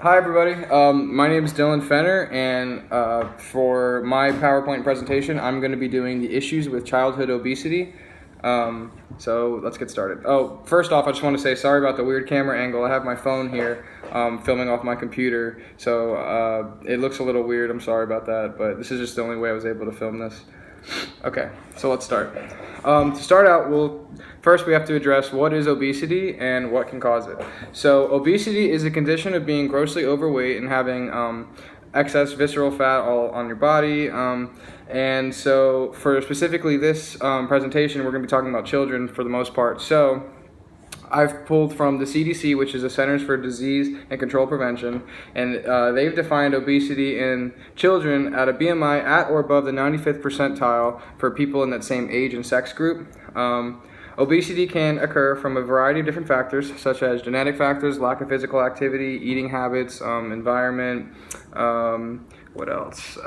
Hi everybody, my name is Dillon Fenner, and for my PowerPoint presentation I'm going to be doing the issues with childhood obesity. So let's get started. Oh, first off I just want to say sorry about the weird camera angle. I have my phone here filming off my computer, so it looks a little weird. I'm sorry about that, but this is just the only way I was able to film this. Okay, so let's start. To start out, first we have to address what is obesity and what can cause it. So obesity is a condition of being grossly overweight and having excess visceral fat all on your body. And so for specifically this presentation, we're going to be talking about children for the most part. So I've pulled from the CDC, which is the Centers for Disease and Control Prevention, and they've defined obesity in children at a BMI at or above the 95th percentile for people in that same age and sex group. Obesity can occur from a variety of different factors, such as genetic factors, lack of physical activity, eating habits, environment, what else?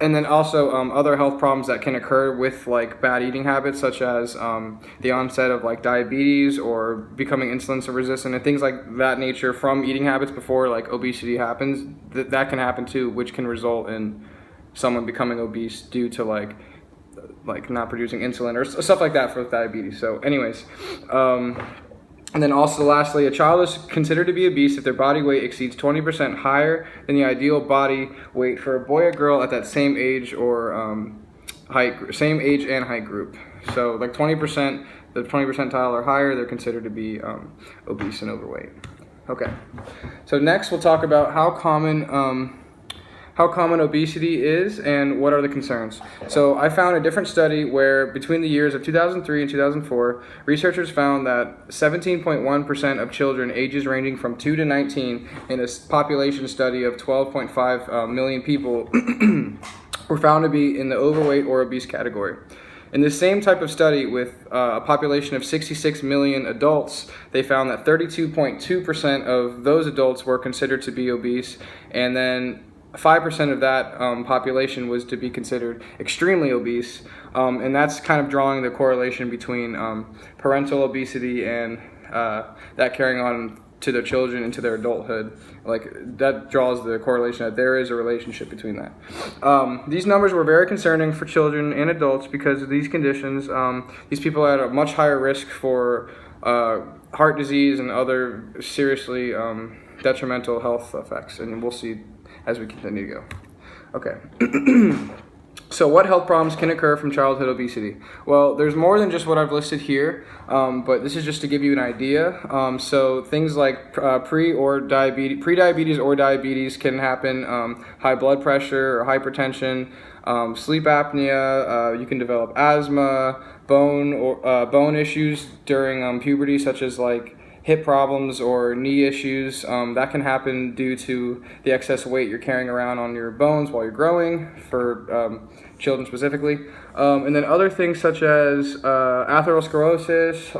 And then also other health problems that can occur with like bad eating habits, such as the onset of like diabetes or becoming insulin resistant and things like that nature from eating habits before like obesity happens. That can happen too, which can result in someone becoming obese due to like not producing insulin or stuff like that for diabetes. So anyways, and then also lastly, a child is considered to be obese if their body weight exceeds 20% higher than the ideal body weight for a boy or girl at that same age or same age and height group. So like 20%, the 20 percentile or higher, they're considered to be obese and overweight. Okay, so next we'll talk about how common obesity is and what are the concerns. So I found a different study where between the years of 2003 and 2004, researchers found that 17.1% of children ages ranging from 2 to 19 in a population study of 12.5 million people were found to be in the overweight or obese category. In the same type of study with a population of 66 million adults, they found that 32.2% of those adults were considered to be obese, and then 5% of that population was to be considered extremely obese, and that's kind of drawing the correlation between parental obesity and that carrying on to their children into their adulthood. Like that draws the correlation that there is a relationship between that. These numbers were very concerning for children and adults because of these conditions. These people had a much higher risk for heart disease and other seriously detrimental health effects, and we'll see as we continue to go. Okay. So what health problems can occur from childhood obesity? Well, there's more than just what I've listed here, but this is just to give you an idea. So things like pre-diabetes or diabetes can happen, high blood pressure or hypertension, sleep apnea, you can develop asthma, bone issues during puberty, such as like hip problems or knee issues. That can happen due to the excess weight you're carrying around on your bones while you're growing, for children specifically. And then other things such as atherosclerosis,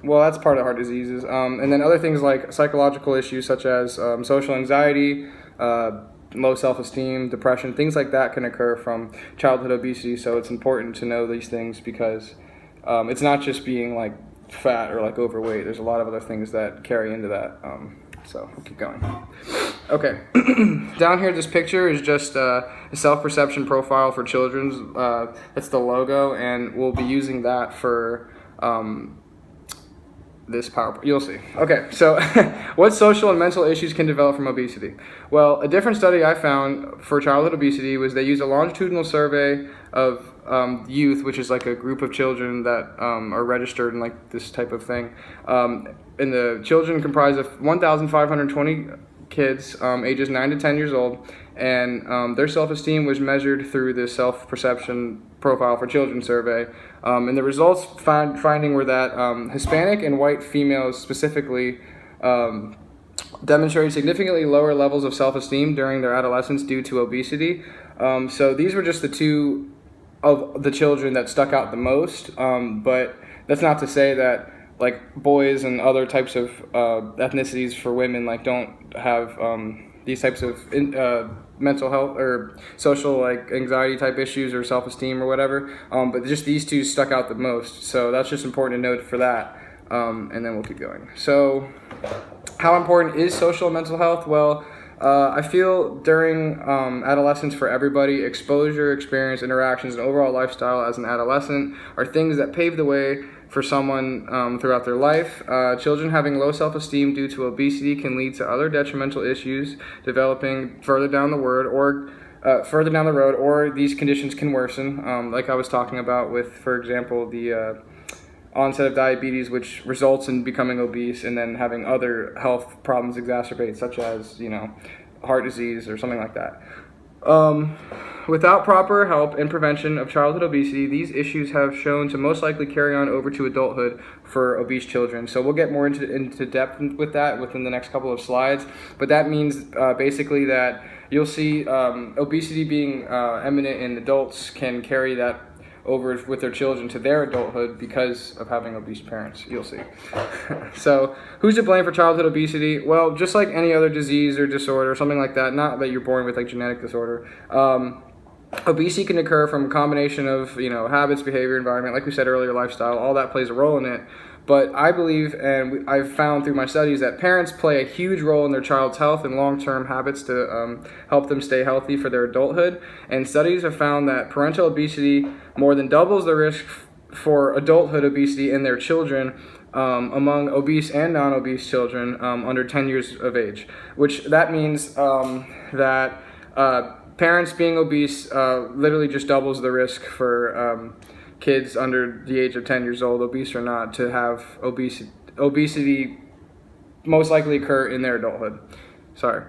well, that's part of heart diseases. And then other things like psychological issues such as social anxiety, low self-esteem, depression, things like that can occur from childhood obesity. So it's important to know these things because it's not just being like fat or like overweight. There's a lot of other things that carry into that. So we'll keep going. Okay. Down here, this picture is just a self-perception profile for children's. It's the logo, and we'll be using that for this PowerPoint. You'll see. Okay, so what social and mental issues can develop from obesity? Well, a different study I found for childhood obesity was they used a longitudinal survey of youth, which is like a group of children that are registered in like this type of thing. And the children comprised of 1,520 kids, ages 9 to 10 years old, and their self-esteem was measured through the self-perception profile for children survey. And the results finding were that Hispanic and white females specifically demonstrated significantly lower levels of self-esteem during their adolescence due to obesity. So these were just the two of the children that stuck out the most, but that's not to say that like boys and other types of ethnicities for women like don't have these types of mental health or social like anxiety type issues or self-esteem or whatever, but just these two stuck out the most, so that's just important to note for that. And then we'll keep going. So How important is social and mental health? Well, I feel during adolescence for everybody, exposure, experience, interactions, and overall lifestyle as an adolescent are things that pave the way for someone throughout their life. Children having low self-esteem due to obesity can lead to other detrimental issues developing further down the road, or these conditions can worsen, like I was talking about with, for example, the onset of diabetes, which results in becoming obese and then having other health problems exacerbate, such as, heart disease or something like that. Without proper help and prevention of childhood obesity, these issues have shown to most likely carry on over to adulthood for obese children. So we'll get more into depth with that within the next couple of slides. But that means basically that you'll see obesity being eminent in adults can carry that over with their children to their adulthood because of having obese parents. You'll see. So who's to blame for childhood obesity? Well, just like any other disease or disorder, something like that, not that you're born with like genetic disorder, obesity can occur from a combination of habits, behavior, environment, like we said earlier, lifestyle. All that plays a role in it. But I believe, and I've found through my studies, that parents play a huge role in their child's health and long-term habits to help them stay healthy for their adulthood. And studies have found that parental obesity more than doubles the risk for adulthood obesity in their children among obese and non-obese children under 10 years of age. Which that means that parents being obese literally just doubles the risk for kids under the age of 10 years old, obese or not, to have obesity most likely occur in their adulthood. Sorry.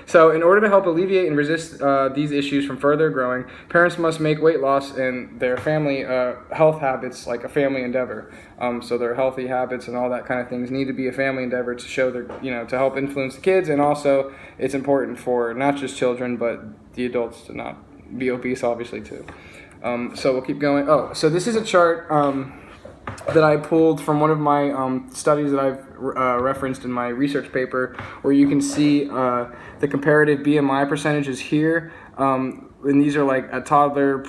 So in order to help alleviate and resist these issues from further growing, parents must make weight loss and their family health habits like a family endeavor. So their healthy habits and all that kind of things need to be a family endeavor to show their, to help influence the kids. And also it's important for not just children, but the adults to not be obese, obviously, too. So we'll keep going. So this is a chart that I pulled from one of my studies that I've referenced in my research paper, where you can see the comparative BMI percentages here. And these are like a toddler,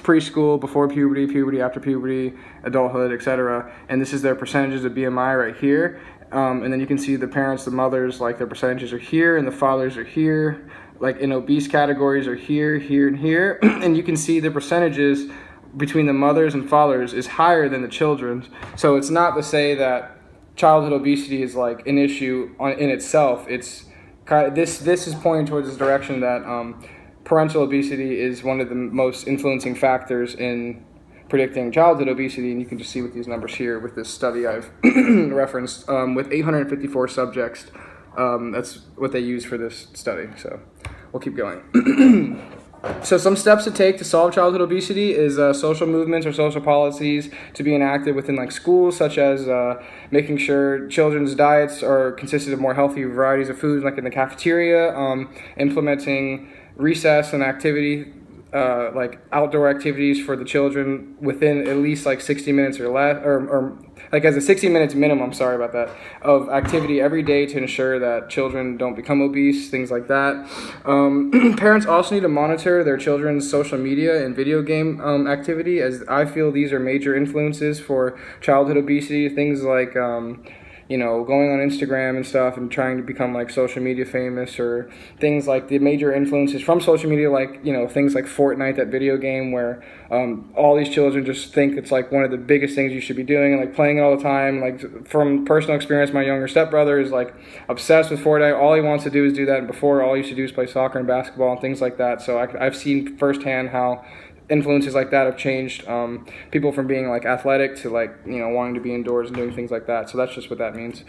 preschool, before puberty, puberty, after puberty, adulthood, etc. And this is their percentages of BMI right here. And then you can see the parents, the mothers, like their percentages are here, and the fathers are here. Like in obese categories are here, here, and here. And you can see the percentages between the mothers and fathers is higher than the children's. So it's not to say that childhood obesity is like an issue in itself. It's this is pointing towards this direction that parental obesity is one of the most influencing factors in predicting childhood obesity, and you can just see with these numbers here with this study I've referenced with 854 subjects. That's what they use for this study. So we'll keep going. So some steps to take to solve childhood obesity is social movements or social policies to be enacted within like schools, such as making sure children's diets are consisted of more healthy varieties of foods, like in the cafeteria, implementing recess and activity, like outdoor activities for the children within at least like 60 minutes or less, or like as a 60 minutes minimum, sorry about that, of activity every day to ensure that children don't become obese, things like that. Parents also need to monitor their children's social media and video game activity, as I feel these are major influences for childhood obesity. Things like going on Instagram and stuff and trying to become like social media famous, or things like the major influences from social media, like, things like Fortnite, that video game where all these children just think it's like one of the biggest things you should be doing and like playing it all the time. Like from personal experience, my younger stepbrother is like obsessed with Fortnite. All he wants to do is do that. And before, all he used to do is play soccer and basketball and things like that. So I've seen firsthand how influences like that have changed people from being like athletic to like wanting to be indoors and doing things like that. So that's just what that means.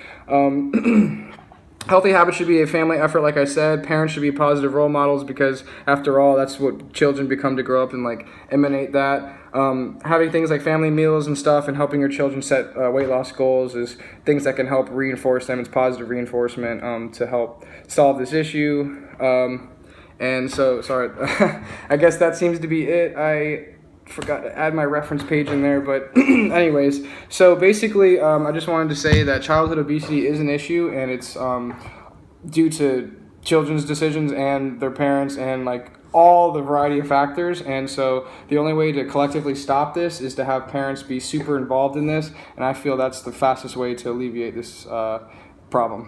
Healthy habits should be a family effort, like I said. Parents should be positive role models, because after all, that's what children become to grow up and like emanate that. Having things like family meals and stuff and helping your children set weight loss goals is things that can help reinforce them. It's positive reinforcement to help solve this issue. And so, sorry, I guess that seems to be it. I forgot to add my reference page in there, but anyways, so basically, I just wanted to say that childhood obesity is an issue, and it's due to children's decisions and their parents and like all the variety of factors. And so the only way to collectively stop this is to have parents be super involved in this, and I feel that's the fastest way to alleviate this problem.